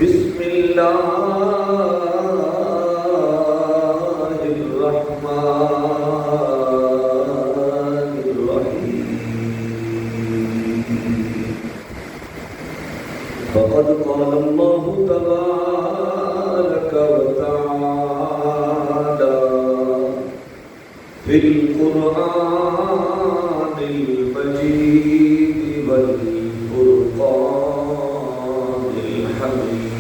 بسم الله الرحمن الرحيم فقد قال الله تبارك وتعالى في القرآن المجيد والفرقان الحميد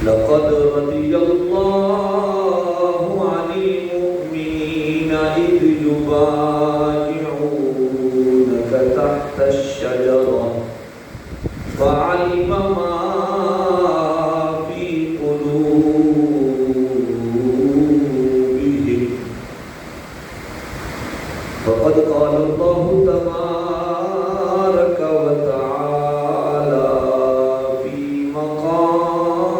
لقد رضي الله عن المؤمنين إذ يبايعونك تحت الشجرة فعلم ما في قلوبهم فقد قال الله تبارك وتعالى في مقام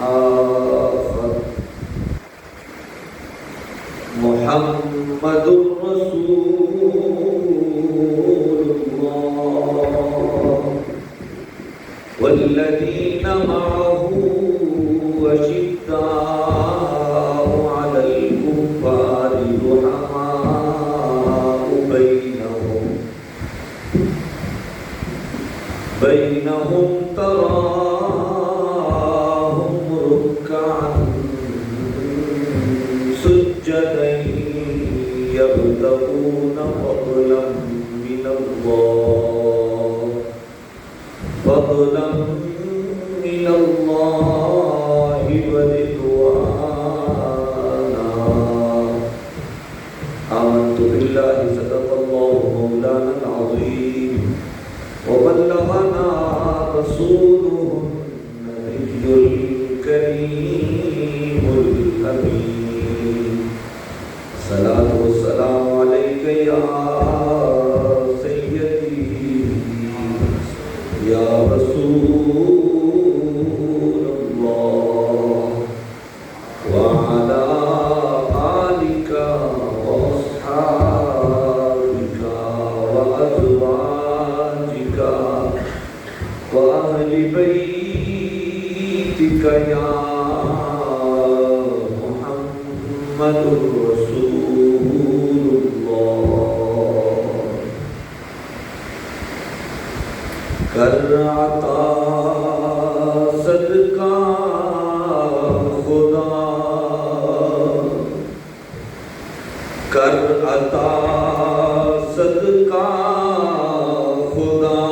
آخر محمد رسول الله والذين معه أشداء على الكفار رحماء بينهم تراهم ركعا سجدا يبتغون فضلا من الله ورضوانا آمنت بالله صدق الله مولانا العظيم وبلغنا رسوله النبي الكريم الأمين الصلاة والسلام عليك يا سيدي يا رسول الله وعلى آلك وأصحابك وأزواجك وأهل بيتك يا محمد رسول الله کر عطا صدقہ خدا کر عطا صدقہ خدا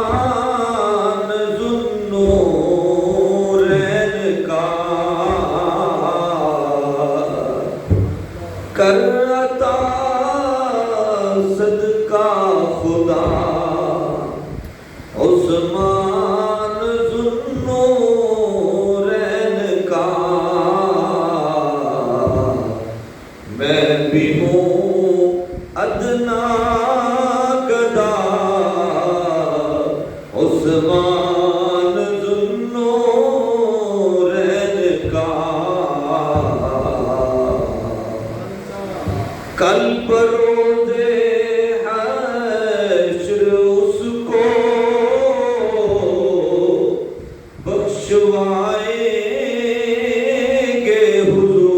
عثمان ذو النورین کا کر عطا صدقہ خدا عثمان ذو النورین کا میں بھی ہوں ادنا گدا عثمان ذو النورین کا کل بروز حشر اس کو بخشوائیں گے حضور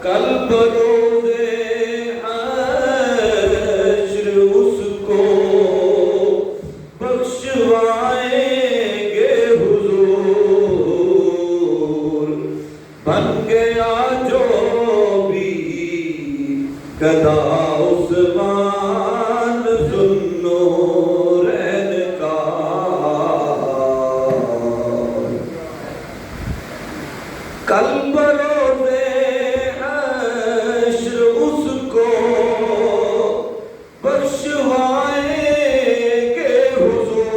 کل بروز حشر اس کو بخشوائیں گے حضور بن گیا جو بھی گدا عثمان ذو النورین کا کل بروز حشر اس کو بخشوائیں گے حضور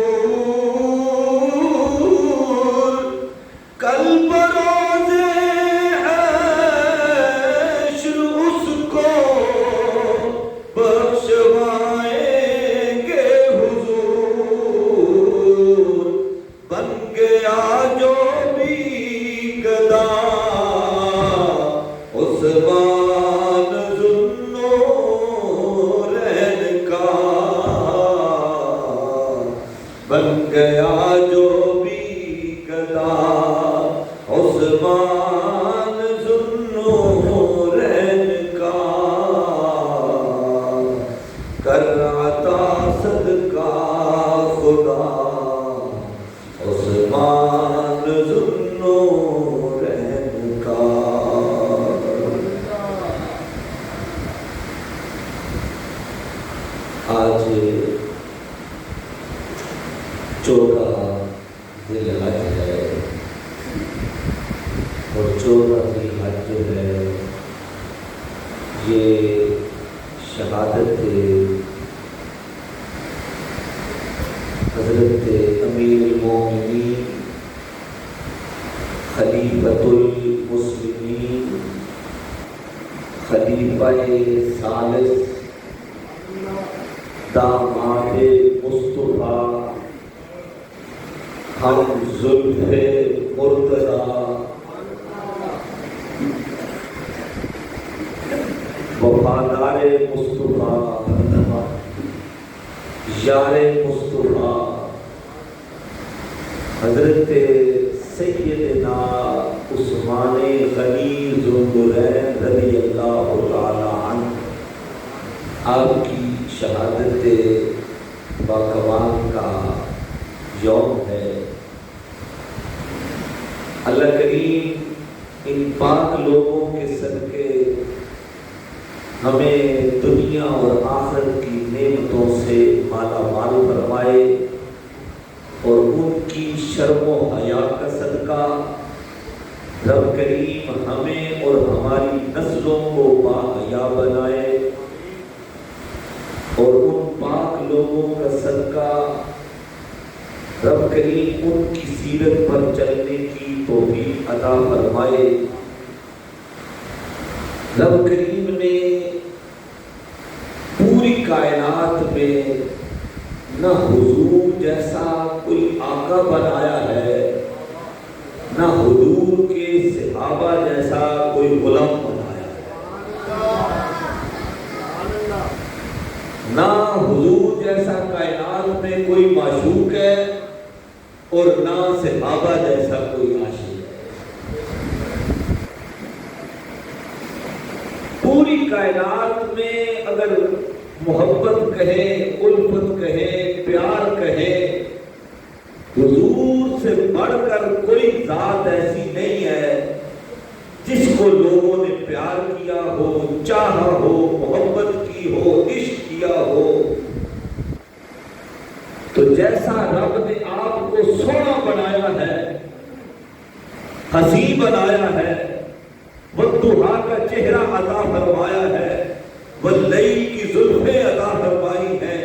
کل بروز حشر اس کو بخش خلیفہ ثالث داماد مصطفیٰ ہم زلف مرتضیٰ وفادار مصطفیٰ یار مصطفیٰ حضرت سیدنا عثمان غنی ذوالنورین رضی اللہ تعالی عنہ، آپ کی شہادت باکمال کا یوم ہے۔ اللہ کریم ان پاک لوگوں کے صدقے ہمیں دنیا اور آخرت کی نعمتوں سے مالا مال فرمائے، اور ان کی شرم و حیا کا صدقہ رب کریم ہمیں اور ہماری نسلوں کو باحیا بنائے، اور ان پاک لوگوں کا صدقہ رب کریم ان کی سیرت پر چلنے کی توفیق عطا فرمائے۔ رب کریم نے پوری کائنات میں نہ حضور جیسا کوئی آقا بنایا ہے، نہ حضور کے صحابہ جیسا کوئی غلام بنایا ہے، نہ حضور جیسا کائنات میں کوئی معشوق ہے، اور نہ صحابہ جیسا کوئی عاشق ہے۔ پوری کائنات میں اگر محبت کہیں، الفت کہیں، پیار کہیں، حضور سے بڑھ کر کوئی ذات ایسی نہیں ہے جس کو لوگوں نے پیار کیا ہو، چاہا ہو، محبت کی ہو، عشق کیا ہو۔ تو جیسا رب نے آپ کو سونا بنایا ہے، حسین بنایا ہے، والضحیٰ کا چہرہ عطا فرمایا ہے، واللیل کی زلفیں عطا فرمائی ہیں،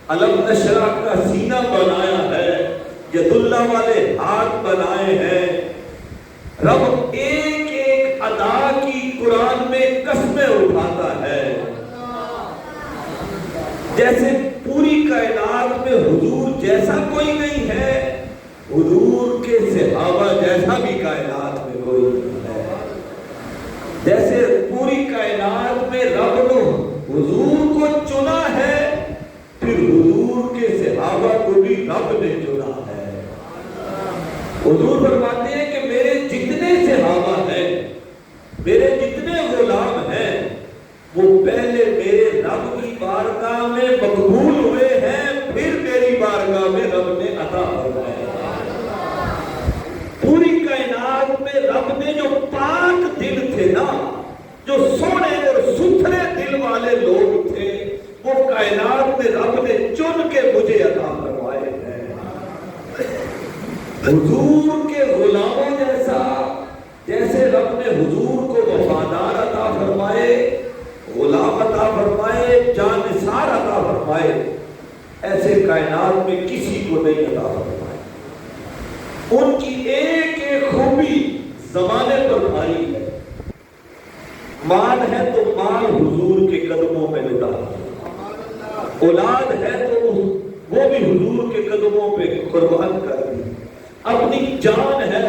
علم نشرح کا سینہ بنایا ہے، ید اللہ والے ہاتھ بنائے ہیں۔ رب ایک ایک ادا کی قرآن میں قسمیں اٹھاتا ہے۔ جیسے پوری کائنات میں حضور جیسا کوئی نہیں ہے، حضور کے صحابہ جیسا بھی کائنات میں کوئی نہیں ہے۔ جیسے پوری کائنات میں رب نے حضور کو چنا ہے، پھر حضور کے صحابہ کو بھی رب نے چنا ہے۔ حضور فرماتے ہیں کہ میرے جتنے صحابہ ہیں، میرے جتنے غلام ہیں، وہ پہلے میرے رب کی بارگاہ میں مقبول ہوئے ہیں، پھر میری بارگاہ میں رب نے عطا فرمائے۔ پوری کائنات میں رب نے جو پاک دل تھے نا، جو سونے اور ستھرے دل والے لوگ تھے، وہ کائنات میں رب نے چن کے مجھے عطا فرمائے ہیں۔ حضور کے غلاموں جیسا، جیسے رب نے حضور کو وفادار عطا فرمائے، غلام عطا فرمائے، جانثار عطا فرمائے، ایسے کائنات میں کسی کو نہیں عطا فرمائے۔ ان کی ایک ایک خوبی زمانے پر بھاری ہے۔ مال ہے تو مال حضور کے قدموں میں لٹا، اولاد ہے تو وہ بھی حضور کے قدموں پہ قربان کر دی، اپنی جان ہے،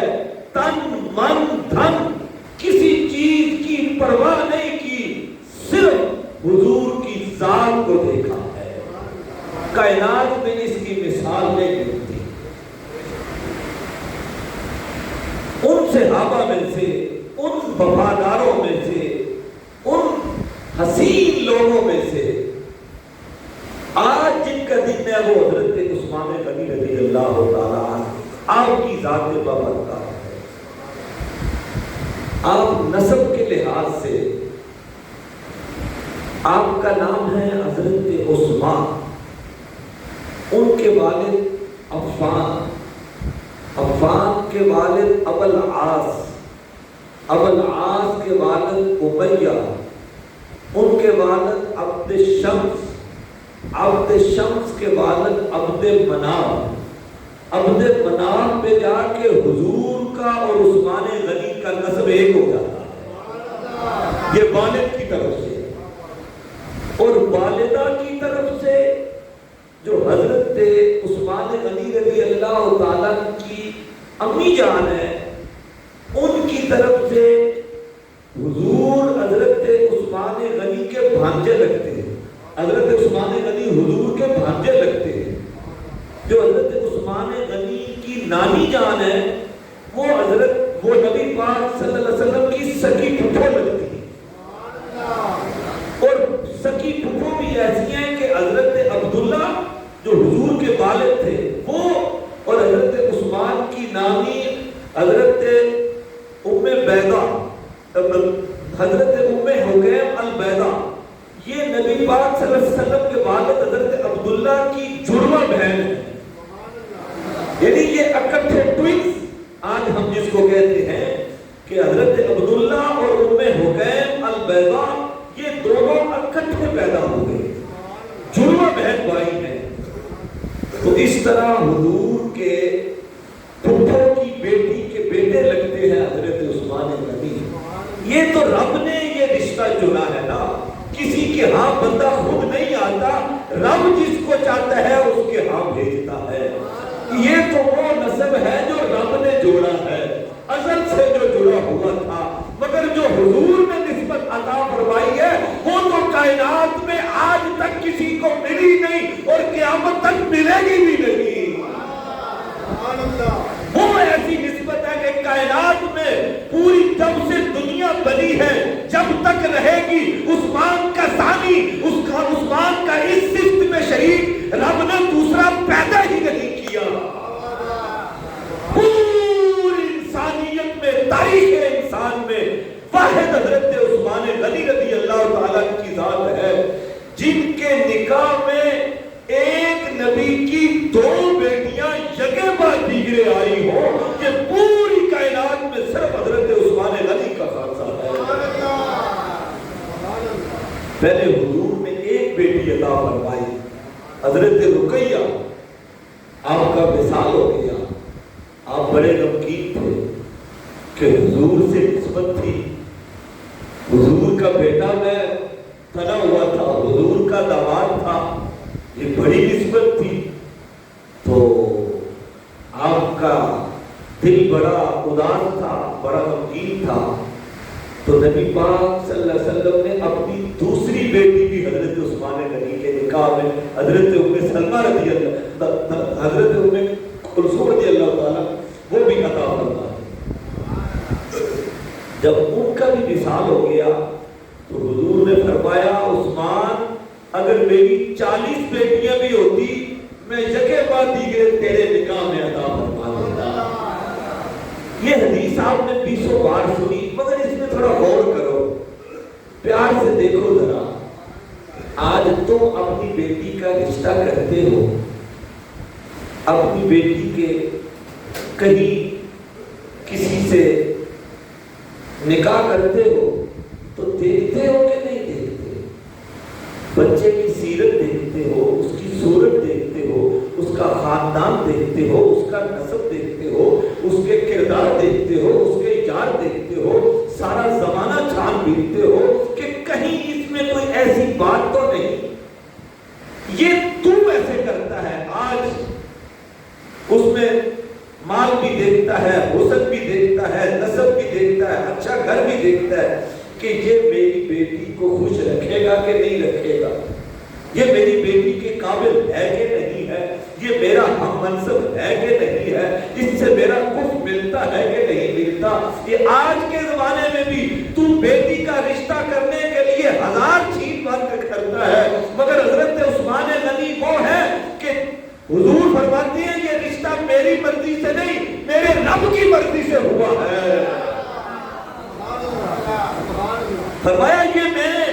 تن من دھن، کسی چیز کی پرواہ نہیں کی، صرف حضور کی ذات کو دیکھا ہے۔ کائنات میں اس کی مثال نہیں ملتی۔ ان صحابہ میں سے، ان وفاداروں میں سے، ان حسین لوگوں میں سے آج جن کا دن ہے، وہ حضرت عثمان غنی رضی اللہ تعالیٰ عنہ، آپ کی ذات بابرکات ہے۔ آپ نسب کے لحاظ سے آپ کا نام ہے حضرت عثمان، ان کے والد عفان، عفان کے والد ابو العاص، ابو العاص کے والد امیہ، ان کے والد عبد شمس، عبد شمس کے والد عبد مناف، عبد مناف پہ جا کے حضور کا اور عثمان غنی کا نسب ایک ہو جاتا ہے۔ یہ والد کی طرف سے، اور والدہ کی طرف سے جو حضرت عثمان غنی رضی اللہ تعالیٰ کی امی جان ہے، ان کی طرف سے حضور حضرت عثمان غنی کے بھانجے لگتے ہیں۔ حضرت عثمان غنی حضور کے بھانجے لگتے ہیں۔ جو حضرت عثمان غنی کی نانی جان ہے، وہ نبی پاک صلی اللہ علیہ وسلم کی سکی پھپھو لگتی ہے، اور سکی پھپھو بھی ایسی ہیں کہ حضرت عبداللہ جو حضور کے والد تھے وہ، اور حضرت عثمان کی نانی حضرت ام بیضہ، حضرت ام حکیم البیضہ، یہ نبی پاک صلی اللہ علیہ وسلم کے والد حضرت عبداللہ کی جڑواں بہن ہے۔ یعنی یہ اکٹھے ٹوئنز، آج ہم جس کو کہتے ہیں کہ حضرت عبداللہ اور ام حکیم البیضہ، یہ دونوں اکٹھے پیدا ہو گئے، جڑواں بہن بھائی ہیں۔ تو اس طرح حضور کے پھپھو کی بیٹی کے بیٹے لگتے ہیں حضرت عثمان غنی۔ یہ تو رب نے یہ رشتہ چنا ہے نا، کسی کے ہاں بندہ خود نہیں آتا، رب جس کو چاہتا ہے اس کے ہاں بھیجتا ہے۔ یہ تو وہ نسب ہے جو رب نے جوڑا ہے، ازل سے جو جڑا ہوا تھا، مگر جو حضور نے نسبت عطا فرمائی ہے وہ تو کائنات میں آج تک کسی کو ملی نہیں اور قیامت تک ملے گی بھی نہیں۔ وہ ایسی نسبت ہے کہ کائنات میں پوری جب سے دنیا بنی ہے جب تک رہے گی، عثمان کا ثانی، عثمان کا اس صفت میں شریک رب نے دوسرا پیدا ہی نہیں کیا۔ پوری انسانیت میں، تاریخ انسان میں واحد حضرت عثمان غنی رضی اللہ تعالیٰ کی ذات ہے جن کے نکاح میں ایک نبی کی دو بیٹیاں یکے بعد دیگرے آئی ہو، یہ پوری کائنات میں صرف حضرت عثمان غنی کا خاصہ ہے۔ پہلے حضور نے ایک بیٹی عطا فرمائی، حضرت رقیہ، آپ کا وصال ہو گیا، آپ بڑے غمگین تھے کہ حضور سے نسبت تھی، حضور کا بیٹا میں تنا ہوا تھا، حضور کا داماد تھا، یہ بڑی نسبت تھی، تو آپ کا دل بڑا اداس تھا، بڑا غمگین تھا۔ تو نبی پاک صلی اللہ علیہ وسلم نے اپنی دوسری بیٹی بھی حضرت عثمان غنی کے نکاح میں حضرت ام سلمہ رضی اللہ، حضرت ام کلثوم رضی اللہ تعالیٰ، وہ بھی عطا فرمائی۔ جب ان کا بھی وصال ہو گیا تو حضور نے فرمایا عثمان اگر میری 40 بیٹیاں بھی ہوتی میں یکے بعد دیگرے تیرے نکاح میں عطا فرما دیتا۔ یہ حدیث آپ نے 20 بار سنی، مگر اس میں تھوڑا غور کرو، پیار سے دیکھو ذرا۔ آج تم اپنی بیٹی کا رشتہ کرتے ہو، اپنی بیٹی کے کہیں کسی سے نکاح کرتے ہو تو دیکھتے ہو کہ نہیں دیکھتے؟ بچے کی سیرت دیکھتے ہو، اس کی صورت دیکھتے ہو، اس کا خاندان دیکھتے ہو، اس کا نسب دیکھتے ہو، اس کے کردار دیکھتے ہو، اس کے ایجاد دیکھتے ہو، سارا زمانہ چھان بینتے ہو کہ کہیں اس میں کوئی ایسی بات تو نہیں۔ یہ تو ایسے کرتا ہے، آج اس میں مال بھی دیکھتا ہے، حسن بھی دیکھتا ہے، نسب بھی دیکھتا ہے، اچھا گھر بھی دیکھتا ہے کہ یہ میری بیٹی کو خوش رکھے گا کہ نہیں رکھے گا، یہ میری بیٹی کے قابل ہے کہ نہیں ہے، یہ میرا ہم منصب ہے کہ نہیں ہے، اس سے میرا کف ملتا ہے کہ نہیں ملتا۔ یہ آج کے زمانے میں بھی تو بیٹی کا رشتہ کرنے کے لیے 1000 چھین مار کرتا ہے، مگر حضرت عثمان غنی وہ ہے کہ حضور فرماتے ہیں یہ رشتہ میری مرضی سے نہیں میرے رب کی مرضی سے ہوا ہے۔ فرمایا یہ میں نے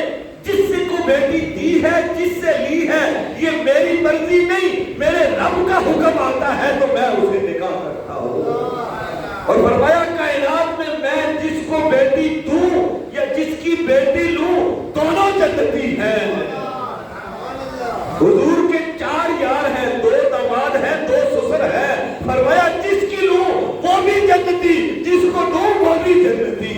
جس سے کو بیٹی دی ہے، جس سے لی ہے، یہ میری مرضی نہیں میرے رب کا حکم آتا ہے تو میں اسے نکاح کرتا ہوں۔ اور فرمایا کائنات میں جس کو بیٹی دوں یا جس کی بیٹی لوں دونوں جنتی ہیں۔ حضور کے 4 یار ہیں، 2 داماد ہیں، 2 سسر ہیں، فرمایا جس کی لوں وہ بھی جنتی، جس کو دوں وہ بھی جنتی۔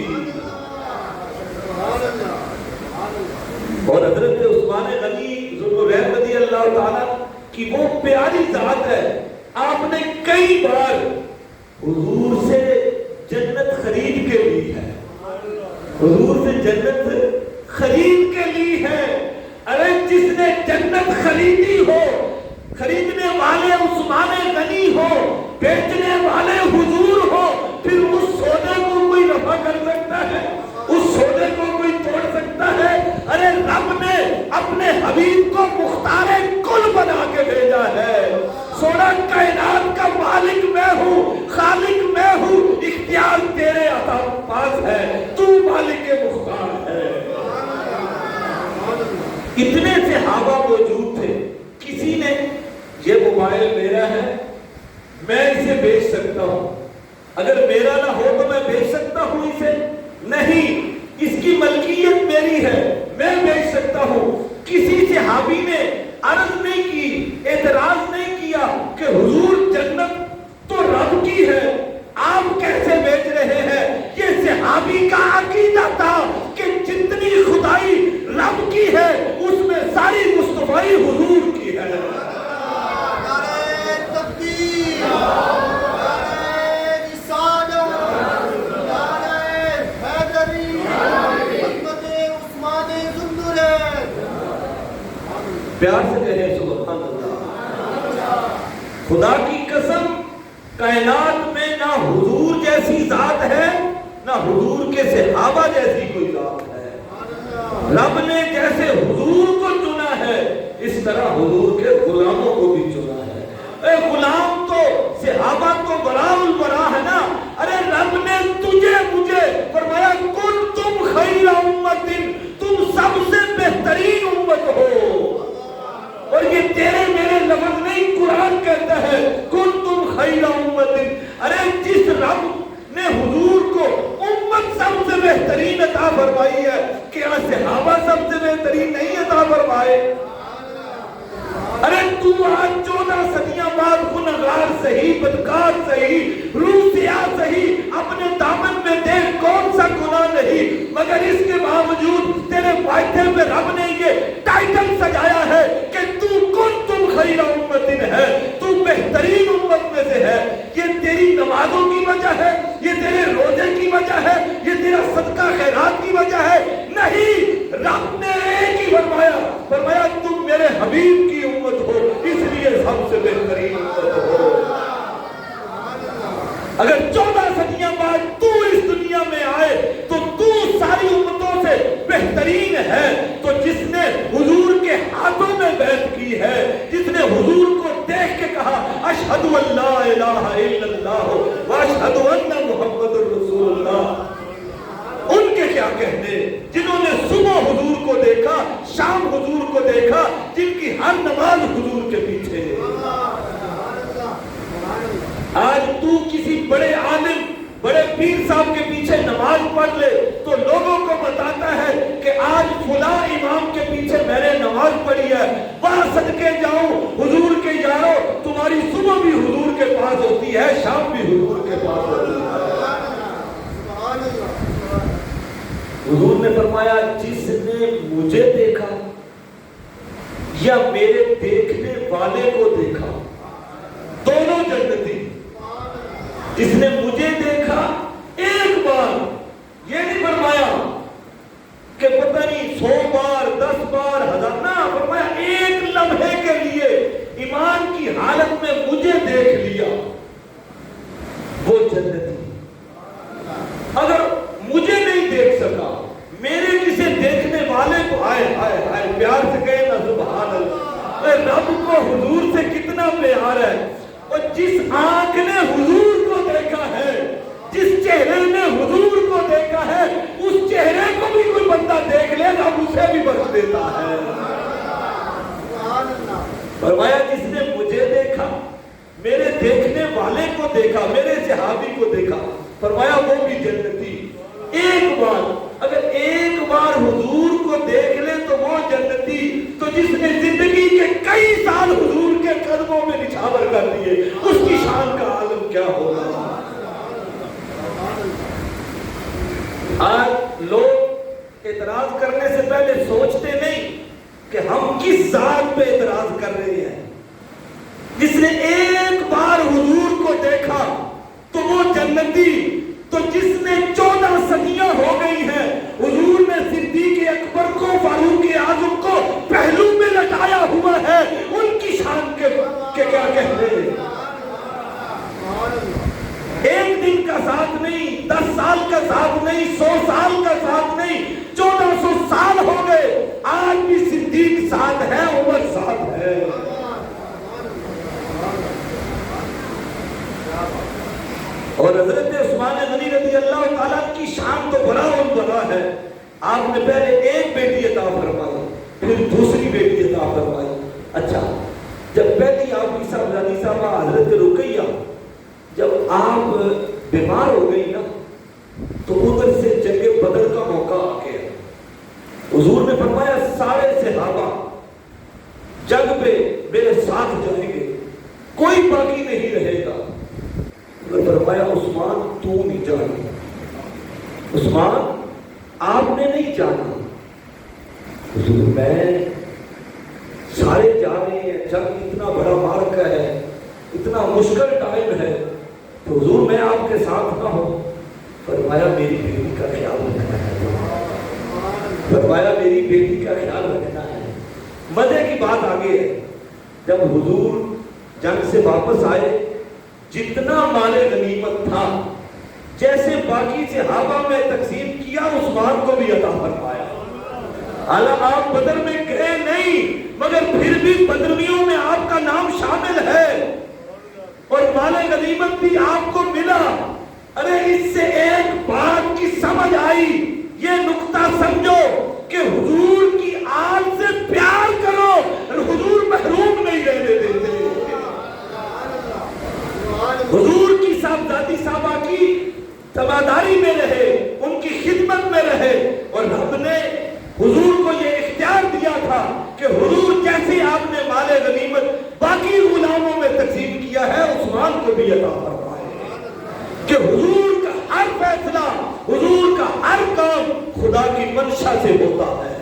اور حضرت عثمان غنی ذوالنورین رضی اللہ تعالیٰ کی وہ پیاری ذات ہے، آپ نے کئی بار حضور سے جنت خرید کے لی ہے، حضور سے جنت خرید کے لی ہے۔ ارے جس نے جنت خریدی ہو، خریدنے والے عثمان غنی ہو، بیچنے والے حضور ہو، پھر اس سودے کو کوئی رفع کر سکتا ہے؟ اس سودے کو کوئی توڑ سکتا ہے؟ ارے رب نے اپنے حبیب کو مختار کل بنا کے بھیجا ہے۔ سونا کائنات کا مالک میں ہوں، خالق میں ہوں، اختیار تیرے عطا پاس ہے، تو مالک مختار ہے۔ اتنے صحابہ موجود تھے، کسی نے یہ موبائل میرا ہے، میں اسے بیچ سکتا ہوں، اگر میرا نہ ہو تو میں بیچ سکتا ہوں اسے؟ نہیں، اس کی ملکیت میری ہے، میں بیچ سکتا ہوں۔ کسی صحابی نے عرض نہیں کی، اعتراض نہیں کیا کہ حضور جنت تو رب کی ہے، آپ کیسے بیچ رہے ہیں؟ یہ صحابی کا عقیدہ تھا کہ جتنی خدائی رب کی ہے اس میں ساری مصطفی حضور کی ہے۔ پیار سے کہیں سبحان اللہ۔ خدا کی قسم، کائنات میں نہ حضور جیسی ذات ہے، نہ حضور کے صحابہ جیسی کوئی ذات ہے۔ رب نے جیسے حضور کو چنا ہے، اس طرح حضور کے غلاموں کو بھی چنا ہے۔ اے غلام تو صحابہ تو برا البرا ہے نا۔ ارے رب نے تجھے مجھے فرمایا کنتم خیر امت، تم سب سے بہترین امت ہو۔ اور یہ تیرے میرے لفظ نہیں، قرآن کہتا ہے کنتم خیر امت۔ ارے جس رب نے حضور کو امت سب سے بہترین عطا فرمائی ہے، کیا صحابہ سب سے بہترین نہیں عطا فرمائے؟ ارے تو آج 14 صدیاں بعد گنہگار صحیح، بدکار صحیح، روح سیاہ صحیح، اپنے دامن میں دیکھ کون سا گناہ نہیں، مگر اس کے باوجود تیرے ماتھے پہ رب نے یہ ٹائٹل سجایا ہے کہ تو کنتم خیر امت ہے، تو بہترین امت میں سے ہے۔ یہ تیری نمازوں کی وجہ ہے، یہ تیرے روزے کی وجہ ہے، یہ تیرا صدقہ خیرات کی وجہ ہے؟ نہیں، رب نے ایک ہی فرمایا تم میرے حبیب کی امت ہو، اس لیے سب سے بہترین امت ہو۔ اگر 14 صدیاں بعد تو اس دنیا میں آئے تو تو ساری امتوں سے بہترین ہے۔ تو جس نے حضور کے ہاتھوں میں بیعت کی ہے، جس نے حضور کو دیکھ کے کہا اشہد ان لا الہ الا اللہ واشہد ان محمد رسول اللہ، ان کے کیا کہنے؟ جنہوں نے صبح حضور کو دیکھا، شام حضور کو دیکھا، جن کی ہر نماز حضور کے پیچھے۔ آج تو کسی بڑے عالم، بڑے پیر صاحب کے پیچھے نماز پڑھ لے تو لوگوں کو بتاتا ہے کہ آج فلاں امام کے پیچھے میں نے نماز پڑھی ہے، وہاں صدقے جاؤں حضور کے یارو، تمہاری صبح بھی حضور کے پاس ہوتی ہے، شام بھی حضور کے پاس ہوتی ہے۔ حضور نے فرمایا جس نے مجھے دیکھا یا میرے دیکھنے والے کو دیکھا، دونوں جنتی۔ جس نے مجھے دیکھا ایک بار، یہ نہیں فرمایا کہ پتہ نہیں 100 بار 10 بار 1000، نہ، فرمایا ایک لمحے کے لیے ایمان کی حالت میں مجھے دیکھ لیا، وہ جنتی۔ اگر مجھے نہیں دیکھ سکا، میرے کسی دیکھنے والے کو، آئے آئے آئے، پیار سے کہے نا سبحان اللہ۔ رب کو حضور سے کتنا پیار ہے، اور جس آنکھ نے حضور کو دیکھا ہے، جس چہرے نے حضور کو دیکھا ہے، اس چہرے کو بھی کوئی بندہ دیکھ لے گا، اسے بھی بخش دیتا ہے۔ فرمایا جس نے مجھے دیکھا، میرے دیکھنے والے کو دیکھا، میرے صحابی کو دیکھا، فرمایا وہ بھی جنتی۔ ایک بار، اگر ایک بار حضور کو دیکھ لے تو وہ جنتی۔ تو جس نے زندگی کے کئی سال حضور کے قدموں میں نچھاور کر دیے، اس کی شان کا عالم کیا ہوگا؟ آج لوگ اعتراض اعتراض کرنے سے پہلے سوچتے نہیں کہ ہم کس ذات پہ اعتراض کر رہے ہیں. جس نے ایک بار حضور کو دیکھا تو وہ جنتی. تو جس نے 14 صدیاں ہو گئی ہیں حضور نے صدیق اکبر کو فاروق اعظم کو پہلو میں لٹایا ہوا ہے, ان کی شان کے کیا کہتے ہیں. ایک دن کا ساتھ نہیں, 10 سال کا ساتھ نہیں, 100 سال کا ساتھ نہیں, 1400 سال ہو گئے, آج بھی صدیق ساتھ ہے, عمر ساتھ ہے. اور حضرت عثمان غنی رضی اللہ تعالیٰ کی شان تو بڑا اور بڑا ہے. آپ نے پہلے ایک بیٹی عطا فرمائی, پھر دوسری بیٹی عطا فرمائی. اچھا, جب پہلی آپ کی صاحبزادی صاحبہ حضرت رقیہ جب آپ بیمار ہو گئی نا تو ادھر سے جنگ بدر کا موقع آ گیا. حضور نے فرمایا سارے صحابہ جنگ پہ میرے ساتھ جائیں گے, کوئی باقی نہیں رہے گا. فرمایا عثمان تو نہیں جانا, عثمان آپ نے نہیں جانا. حضور میں سارے جا رہے ہیں, جنگ اتنا بڑا معرکہ ہے, اتنا مشکل ٹائم ہے, تو حضور میں آپ کے ساتھ نہ ہوں. فرمایا میری بیٹی کا خیال رکھنا ہے, فرمایا میری بیٹی کا خیال رکھنا ہے. مزے کی بات آگے ہے, جب حضور جنگ سے واپس آئے جتنا مال غنیمت تھا جیسے باقی صحابہ میں تقسیم کیا عثمان کو بھی عطا فرمایا. حالانکہ آپ بدر میں گئے نہیں مگر پھر بھی بدرمیوں میں آپ کا نام شامل ہے اور مال غنیمت بھی آپ کو ملا. ارے اس سے ایک بات کی سمجھ آئی, یہ نقطہ سمجھو کہ حضور کی آل سے پیار کرو اور حضور محروم نہیں رہنے دیتے. حضور کی صاحبزادی صاحبہ کی تباداری میں رہے, ان کی خدمت میں رہے, اور رب نے حضور کو یہ اختیار دیا تھا کہ حضور جیسے آپ نے مال غنیمت باقی غلاموں میں تقسیم کیا ہے عثمان کو بھی عطا فرمائے, کہ حضور کا ہر فیصلہ, حضور کا ہر کام خدا کی منشا سے ہوتا ہے.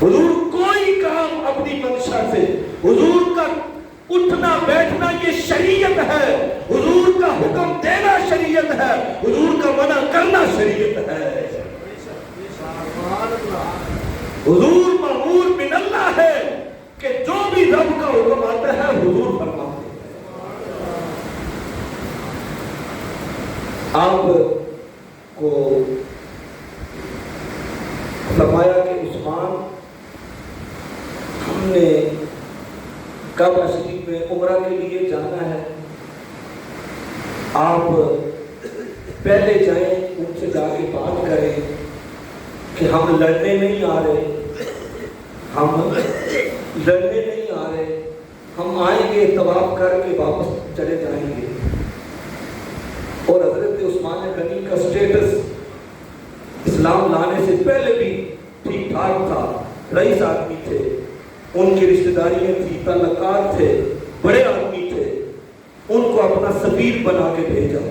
حضور کوئی کام اپنی منشا سے, حضور کا اٹھنا بیٹھنا یہ شریعت ہے, حضور کا حکم دینا شریعت ہے, حضور کا منع کرنا شریعت ہے. حضور مأمور من اللہ ہے کہ جو بھی رب کا حکم آتا ہے حضور فرماتے ہیں. آپ کو فرمایا کہ عثمان ہم نے کعبہ شریف میں عمرہ کے لیے جانا ہے, آپ پہلے جائیں, ان سے جا کے بات کریں کہ ہم لڑنے نہیں آ رہے, ہم لڑنے نہیں آ رہے, ہم آئیں گے طواف کر کے واپس چلے جائیں گے. اور حضرت عثمان غنی کا سٹیٹس اسلام لانے سے پہلے بھی ٹھیک ٹھاک تھا, رئیس آدمی تھے, ان کی رشتہ داریاں تھی, تعلقات تھے, بڑے آدمی تھے. ان کو اپنا سفیر بنا کے بھیجا.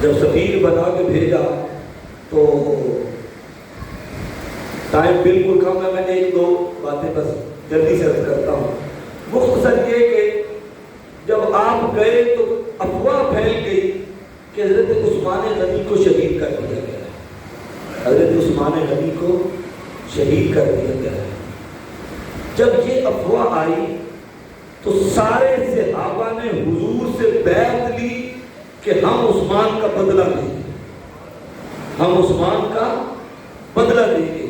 جب سفیر بنا کے بھیجا تو ٹائم بالکل کم ہے, میں نے 1-2 باتیں بس جلدی سے عرض کرتا ہوں. مختصر یہ کہ جب آپ گئے تو افواہ پھیل گئی کہ حضرت عثمان غنی کو شہید کر دیا گیا ہے, حضرت عثمان غنی کو شہید کر دیا گیا ہے. جب یہ افواہ آئی تو سارے صحابہ نے حضور سے بیعت لی کہ ہم عثمان کا بدلہ لیں گے, ہم عثمان کا بدلہ لیں گے.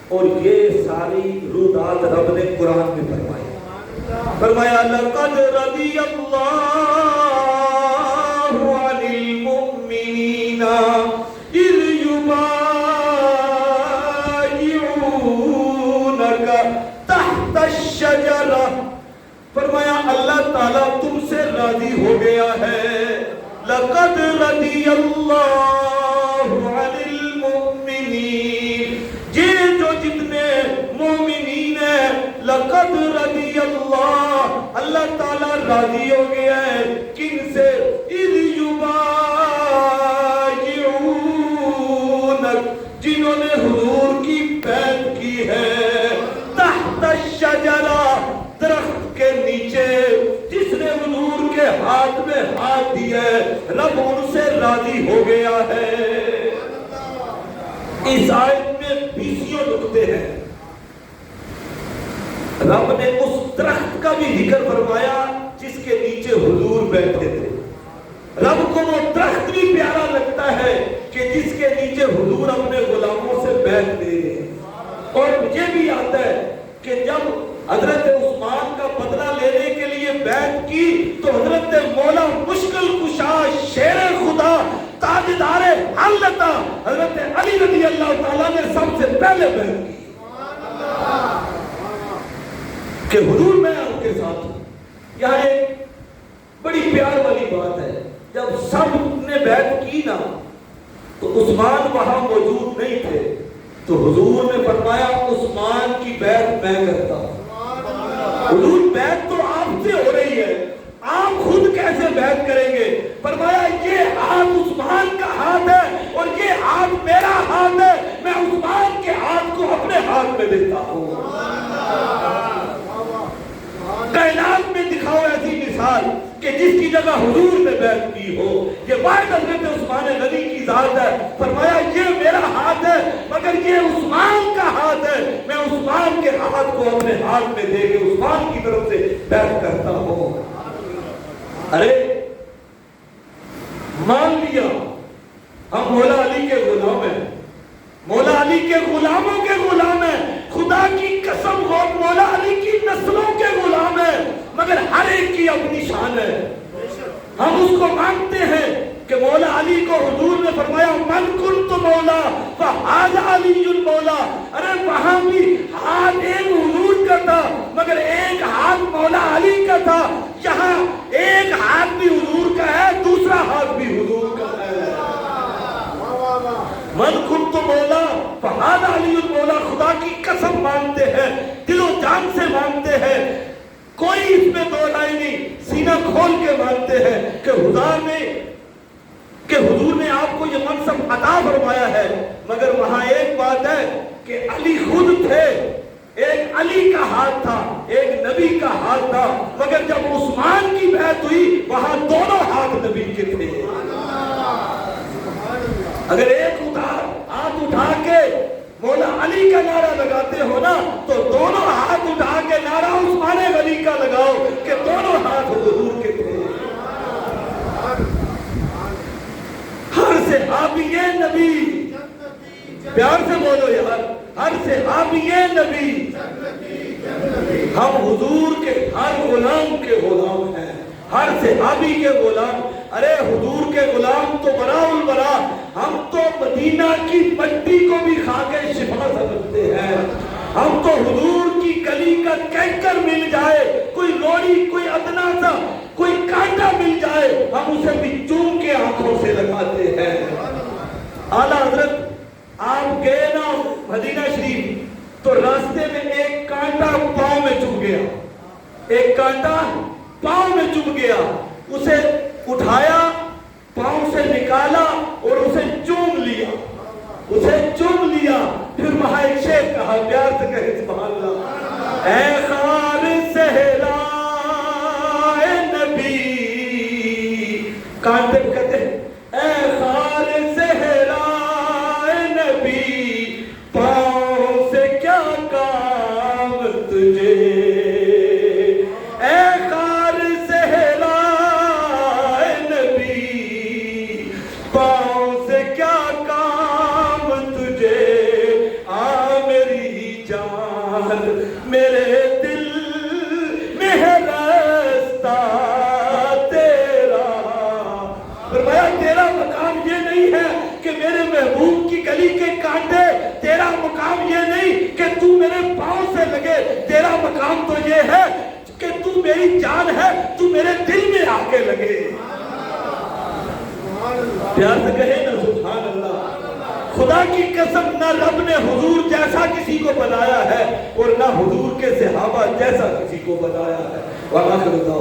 اور یہ ساری رودات رب نے قرآن میں فرمایا لَقَدْ رَضِيَ اللَّهُ عَنِ الْمُؤْمِنِينَ إِذْ يُبَايِعُونَكَ تَحْتَ الشَّجَرَةِ. فرمایا اللہ تعالیٰ تم سے راضی ہو گیا ہے. لَقَدْ رَضِيَ اللَّهُ عَنِ الْمُؤْمِنِينَ, جو جتنے مومنین ہیں, لَقَدْ رَضِيَ اللَّهُ, اللہ تعالیٰ راضی ہو گیا ہے کن سے؟ اِذْ يُبَايِعُونَكَ, جنہوں نے حضور کی بیعت کی ہے تحت الشجرہ، درخت کے نیچے، جس نے حضور کے ہاتھ میں ہاتھ دیا ہے رب ان سے راضی ہو گیا ہے۔ اس آیت میں 20 نقطے ہیں۔ رب نے اس درخت کا بھی ذکر فرمایا جس کے نیچے حضور بیٹھے تھے۔ رب کو وہ درخت بھی پیارا لگتا ہے کہ جس کے نیچے حضور اپنے غلاموں سے بیٹھ دے۔ اور مجھے بھی یاد ہے کہ جب حضرت عثمان کا بدلہ لینے کے لیے بیعت کی تو حضرت مولا مشکل کشا شیر خدا تاجدار حلتا حضرت علی رضی اللہ تعالیٰ نے سب سے پہلے بیعت کی کہ حضور میں آپ کے ساتھ ہوں۔ یہاں ایک بڑی پیار والی بات ہے، جب سب نے بیعت کی نا تو عثمان وہاں موجود نہیں تھے، تو حضور نے فرمایا عثمان کی بیعت میں کرتا ہوں۔ حضور بیعت تو آپ سے ہو رہی ہے، آپ خود کیسے بیعت کریں گے؟ فرمایا یہ ہاتھ عثمان کا ہاتھ ہے اور یہ ہاتھ میرا ہاتھ ہے، میں عثمان کے ہاتھ کو اپنے ہاتھ میں دیتا ہوں۔ کائنات میں دکھاؤ ایسی مثال کہ جس کی جگہ حضور نے بیعت کی ہو۔ یہ واحد حضرت عثمان غنی کی ذات ہے۔ فرمایا یہ میرا ہاتھ ہے مگر یہ عثمان کا ہاتھ ہے، میں عثمان کے ہاتھ کو اپنے ہاتھ میں دے کے عثمان کی طرف سے بیعت کرتا ہوں۔ ارے مان لیا ہم مولا علی کے غلام ہیں، مولا علی کے غلاموں کے غلام ہیں، خدا کی قسم ہو مولا علی کی نسلوں کے غلام ہیں، مگر ہر ایک کی اپنی شان ہے۔ ہم اس کو مانتے ہیں کہ مولا علی کو حضور نے فرمایا من کنت مولا فہذا علی المولا۔ ارے وہاں بھی ہاتھ ایک حضور کا تھا مگر ایک ہاتھ مولا علی کا تھا، یہاں ایک ہاتھ بھی حضور کا ہے دوسرا ہاتھ بھی حضور کا ہے۔ من کنت مولا فہذا علی المولا، خدا کی قسم مانتے ہیں، دل و جان سے مانتے ہیں، کوئی اس میں دو رائے نہیں، سینہ کھول کے مانتے ہیں کہ حضور نے آپ کو یہ منصب عطا فرمایا ہے، مگر وہاں ایک بات ہے کہ علی خود تھے، ایک علی کا ہاتھ تھا ایک نبی کا ہاتھ تھا، مگر جب عثمان کی بیعت ہوئی وہاں دونوں ہاتھ نبی کے تھے۔ اگر ایک ہاتھ اٹھا کے مولا علی کا نعرہ لگاتے ہو نا تو دونوں ہاتھ اٹھا کے نعرہ عثمان غنی کا لگاؤ کہ دونوں ہاتھ حضور کے تھے۔ ہر صحابی نبی، پیار سے بولو یار، ہر صحابی نبی، ہم حضور کے ہر غلام کے غلام ہیں، ہر صحابی کے غلام۔ ارے حضور کے غلام تو براء البراء، ہم تو مدینہ کی مٹی کو بھی کھا کے شفا سمجھتے ہیں، ہم تو حضور کی گلی کا کینکر مل جائے، کوئی روڑی کوئی ادنا سا کوئی کانٹا مل جائے ہم اسے بھی چوم کے آنکھوں سے لگاتے ہیں۔ اعلیٰ حضرت آپ گئے نا مدینہ شریف تو راستے میں ایک کانٹا پاؤں میں چبھ گیا، ایک کانٹا پاؤں میں چبھ گیا، اسے اٹھایا پاؤں سے نکالا اور اسے چوم لیا، اسے چوم لیا، پھر وہاں ایک شیخ کہا، پیار سے کہے سبحان اللہ، اے خار صحرا اے نبی، کانٹے کو کہتے ہیں اے خار صحرا اے نبی، پاؤں سے کیا کام تجھے، اے خار صحرا اے نبی، پاؤں سے کیا کام تجھے، آ میری جان میرے دل میں ہے رستہ تیرا۔ فرمایا تیرا مقام یہ نہیں ہے کہ میرے محبوب کی گلی کے کانٹے، تیرا مقام یہ نہیں کہ تو میرے پاؤں سے لگے، تیرا مقام تو یہ ہے کہ تو میری جان ہے، تو میرے دل میں آ کے لگے۔ پیار سے کہے نا سبحان اللہ۔ خدا کی قسم نہ رب نے حضور جیسا کسی کو بنایا ہے اور نہ حضور کے صحابہ جیسا کسی کو بنایا ہے۔ وآخر دعوانا